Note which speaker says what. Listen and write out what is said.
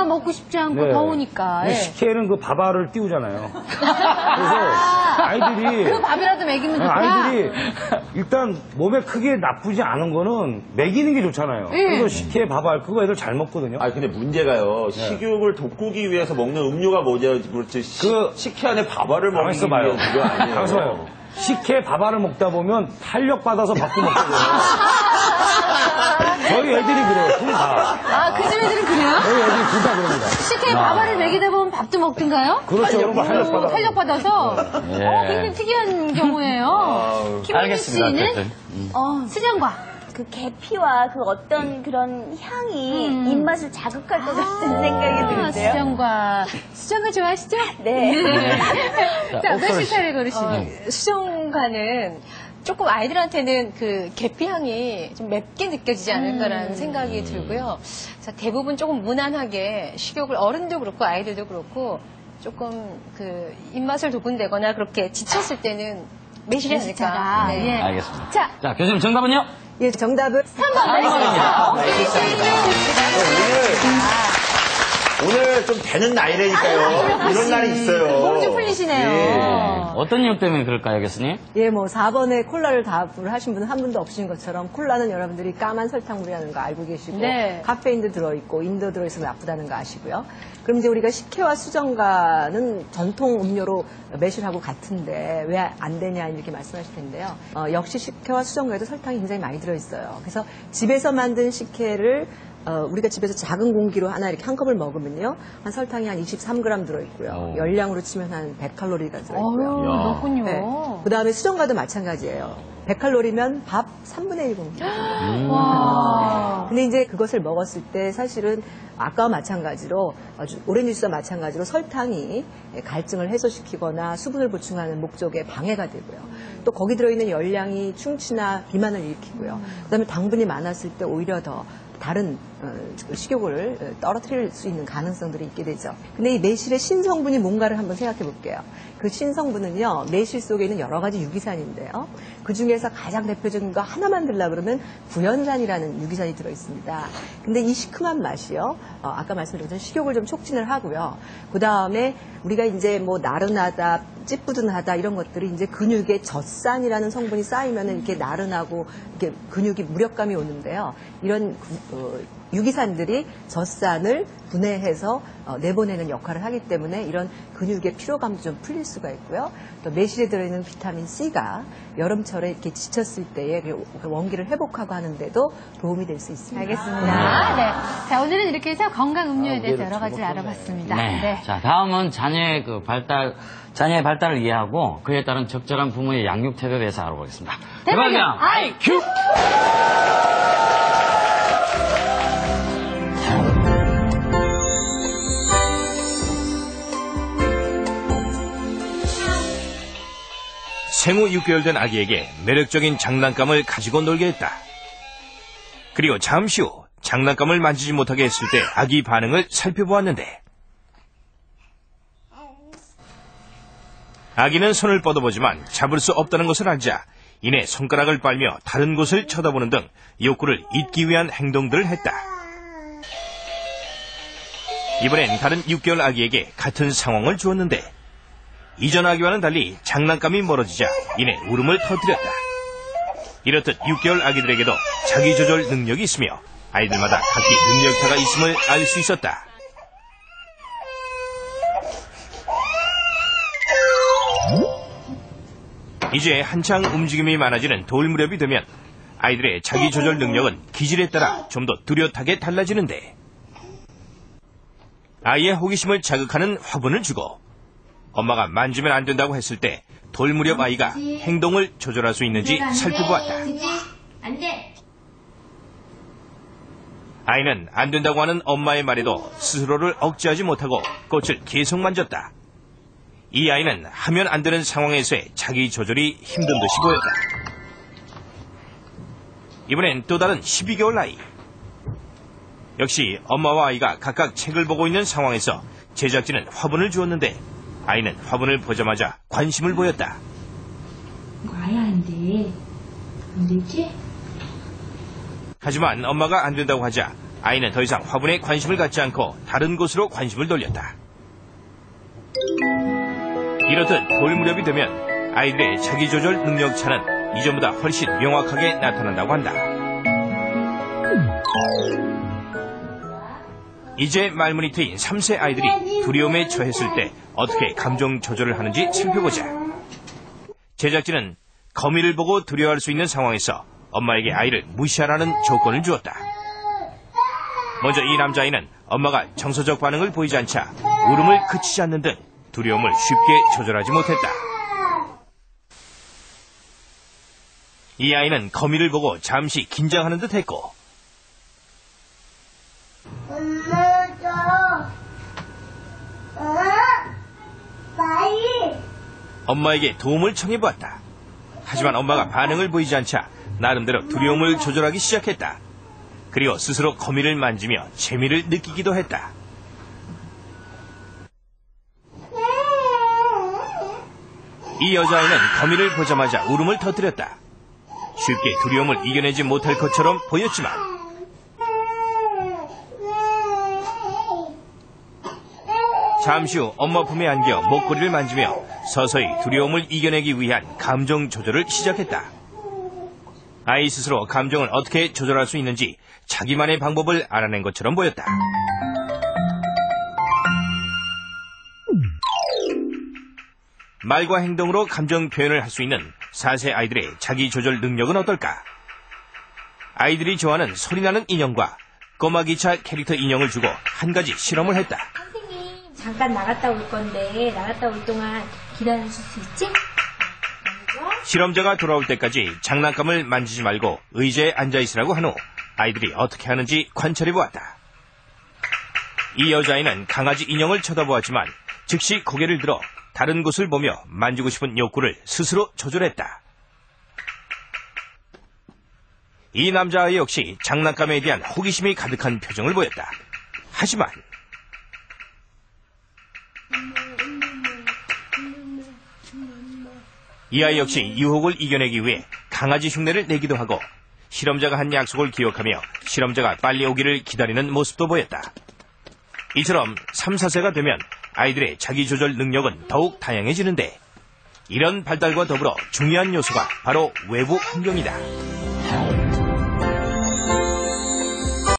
Speaker 1: 먹고 싶지 않고
Speaker 2: 네.
Speaker 1: 더우니까. 예.
Speaker 2: 식혜는 그 밥알을 띄우잖아요. 그래서 아이들이
Speaker 1: 그 밥이라도 먹이면 좋다.
Speaker 2: 아이들이 일단 몸에 크게 나쁘지 않은 거는 먹이는 게 좋잖아요. 그래서 식혜 밥알 그거 애들 잘 먹거든요.
Speaker 3: 아 근데 문제가요. 식욕을 돋구기 위해서 먹는 음료가 뭐죠? 그렇지. 식혜 안에 밥알을 먹는 게
Speaker 2: 봐요.
Speaker 3: 그거 아니에요.
Speaker 2: 가만있어 봐요. 식혜 밥알을 먹다 보면 탄력 받아서 밥도 먹거든요. 저희 애들이 그래요. 둘 다.
Speaker 1: 아, 그 집 애들은 그래요?
Speaker 2: 저희 애들이 둘 다 그럽니다.
Speaker 1: 식혜 밥알을 먹이다 보면 밥도 먹든가요?
Speaker 2: 그렇죠. 여러분 탄력 받아.
Speaker 1: 탄력 받아서. 굉장히 특이한 경우예요. 김민희 씨는 수정과
Speaker 4: 그 계피와 그 어떤 그런 향이 입맛을 자극할 것 같은 생각이 드는데요.
Speaker 1: 수정과 좋아하시죠?
Speaker 4: 네.
Speaker 1: 자, 몇 시차를 고르시나요?
Speaker 5: 수정과는 조금 아이들한테는 그 계피향이 좀 맵게 느껴지지 않을까라는 생각이 들고요. 자, 대부분 조금 무난하게 식욕을 어른도 그렇고 아이들도 그렇고 조금 그 입맛을 돋군다거나 그렇게 지쳤을 때는 매실이 아닐까. 네.
Speaker 1: 예.
Speaker 6: 알겠습니다.
Speaker 1: 자,
Speaker 6: 자, 교수님 정답은요?
Speaker 7: 예, 정답은
Speaker 1: 3번 매실입니다.
Speaker 3: 오늘 좀 되는 나이라니까요. 이런 날이 있어요.
Speaker 1: 몸 좀 풀리시네요.
Speaker 6: 어떤 이유 때문에 그럴까요, 교수님?
Speaker 7: 예, 뭐 4번에 콜라를 다 하신 분은 한 분도 없으신 것처럼 콜라는 여러분들이 까만 설탕물이라는 거 알고 계시고
Speaker 1: 네.
Speaker 7: 카페인도 들어있고 인도 들어있으면 나쁘다는 거 아시고요. 그럼 이제 우리가 식혜와 수정과는 전통 음료로 매실하고 같은데 왜 안 되냐 이렇게 말씀하실 텐데요. 역시 식혜와 수정과에도 설탕이 굉장히 많이 들어있어요. 그래서 집에서 만든 식혜를 우리가 집에서 작은 공기로 하나 이렇게 한 컵을 먹으면요. 한 설탕이 한 23g 들어있고요. 열량으로 치면 한 100칼로리가 들어있고요.
Speaker 1: 그렇군요.
Speaker 7: 네. 그 다음에 수정과도 마찬가지예요. 100칼로리면 밥 3분의 1 공기.
Speaker 1: 와.
Speaker 7: 근데 이제 그것을 먹었을 때 사실은 아까와 마찬가지로 오렌지 주스와 마찬가지로 설탕이 갈증을 해소시키거나 수분을 보충하는 목적에 방해가 되고요. 또 거기 들어있는 열량이 충치나 비만을 일으키고요. 그다음에 당분이 많았을 때 오히려 더 다른 식욕을 떨어뜨릴 수 있는 가능성들이 있게 되죠. 근데 이 매실의 신성분이 뭔가를 한번 생각해 볼게요. 그 신성분은요, 매실 속에 있는 여러 가지 유기산인데요. 그 중에서 가장 대표적인 거 하나만 들라 그러면 구연산이라는 유기산이 들어있습니다. 근데 이 시큼한 맛이요, 아까 말씀드린 것처럼 식욕을 좀 촉진을 하고요. 그 다음에 우리가 이제 뭐 나른하다, 찌뿌둥하다 이런 것들이 이제 근육에 젖산이라는 성분이 쌓이면 이렇게 나른하고 이렇게 근육이 무력감이 오는데요. 이런 유기산들이 젖산을 분해해서 내보내는 역할을 하기 때문에 이런 근육의 피로감도 좀 풀릴 수가 있고요. 또 매실에 들어있는 비타민 C가 여름철에 이렇게 지쳤을 때에 그 원기를 회복하고 하는데도 도움이 될 수 있습니다.
Speaker 1: 알겠습니다. 네. 자, 오늘은 이렇게 해서 건강 음료에 대해서 여러 가지를 알아봤습니다.
Speaker 6: 네. 자, 다음은 자녀의 발달을 이해하고 그에 따른 적절한 부모의 양육 태도에 대해서 알아보겠습니다. 대박이야! IQ!
Speaker 8: 생후 6개월 된 아기에게 매력적인 장난감을 가지고 놀게 했다. 그리고 잠시 후 장난감을 만지지 못하게 했을 때 아기 반응을 살펴보았는데 아기는 손을 뻗어보지만 잡을 수 없다는 것을 알자 이내 손가락을 빨며 다른 곳을 쳐다보는 등 욕구를 잇기 위한 행동들을 했다. 이번엔 다른 6개월 아기에게 같은 상황을 주었는데 이전 아기와는 달리 장난감이 멀어지자 이내 울음을 터뜨렸다. 이렇듯 6개월 아기들에게도 자기조절 능력이 있으며 아이들마다 각기 능력차가 있음을 알 수 있었다. 이제 한창 움직임이 많아지는 돌 무렵이 되면 아이들의 자기조절 능력은 기질에 따라 좀 더 뚜렷하게 달라지는데 아이의 호기심을 자극하는 화분을 주고 엄마가 만지면 안 된다고 했을 때 돌 무렵 아이가 행동을 조절할 수 있는지 살펴보았다.
Speaker 4: 안 돼.
Speaker 8: 아이는 안 된다고 하는 엄마의 말에도 스스로를 억제하지 못하고 꽃을 계속 만졌다. 이 아이는 하면 안 되는 상황에서의 자기 조절이 힘든 듯이 보였다. 이번엔 또 다른 12개월 아이. 역시 엄마와 아이가 각각 책을 보고 있는 상황에서 제작진은 화분을 주었는데 아이는 화분을 보자마자 관심을 보였다.
Speaker 4: 이거 아예 안 돼. 안 되지?
Speaker 8: 하지만 엄마가 안 된다고 하자 아이는 더 이상 화분에 관심을 갖지 않고 다른 곳으로 관심을 돌렸다. 이렇듯 볼 무렵이 되면 아이들의 자기조절 능력차는 이전보다 훨씬 명확하게 나타난다고 한다. 이제 말문이 트인 3세 아이들이 두려움에 처했을 때 어떻게 감정 조절을 하는지 살펴보자. 제작진은 거미를 보고 두려워할 수 있는 상황에서 엄마에게 아이를 무시하라는 조건을 주었다. 먼저 이 남자아이는 엄마가 정서적 반응을 보이지 않자 울음을 그치지 않는 등 두려움을 쉽게 조절하지 못했다. 이 아이는 거미를 보고 잠시 긴장하는 듯 했고, 엄마에게 도움을 청해보았다. 하지만 엄마가 반응을 보이지 않자 나름대로 두려움을 조절하기 시작했다. 그리고 스스로 거미를 만지며 재미를 느끼기도 했다. 이 여자아이는 거미를 보자마자 울음을 터뜨렸다. 쉽게 두려움을 이겨내지 못할 것처럼 보였지만 잠시 후 엄마 품에 안겨 목걸이를 만지며 서서히 두려움을 이겨내기 위한 감정 조절을 시작했다. 아이 스스로 감정을 어떻게 조절할 수 있는지 자기만의 방법을 알아낸 것처럼 보였다. 말과 행동으로 감정 표현을 할 수 있는 4세 아이들의 자기 조절 능력은 어떨까? 아이들이 좋아하는 소리나는 인형과 꼬마 기차 캐릭터 인형을 주고 한 가지 실험을 했다.
Speaker 9: 선생님, 잠깐 나갔다 올 건데 나갔다 올 동안 기다려줄 수 있지?
Speaker 8: 실험자가 돌아올 때까지 장난감을 만지지 말고 의자에 앉아있으라고 한 후 아이들이 어떻게 하는지 관찰해보았다. 이 여자아이는 강아지 인형을 쳐다보았지만 즉시 고개를 들어 다른 곳을 보며 만지고 싶은 욕구를 스스로 조절했다. 이 남자아이 역시 장난감에 대한 호기심이 가득한 표정을 보였다. 하지만 이 아이 역시 유혹을 이겨내기 위해 강아지 흉내를 내기도 하고 실험자가 한 약속을 기억하며 실험자가 빨리 오기를 기다리는 모습도 보였다. 이처럼 3, 4세가 되면 아이들의 자기조절 능력은 더욱 다양해지는데 이런 발달과 더불어 중요한 요소가 바로 외부 환경이다.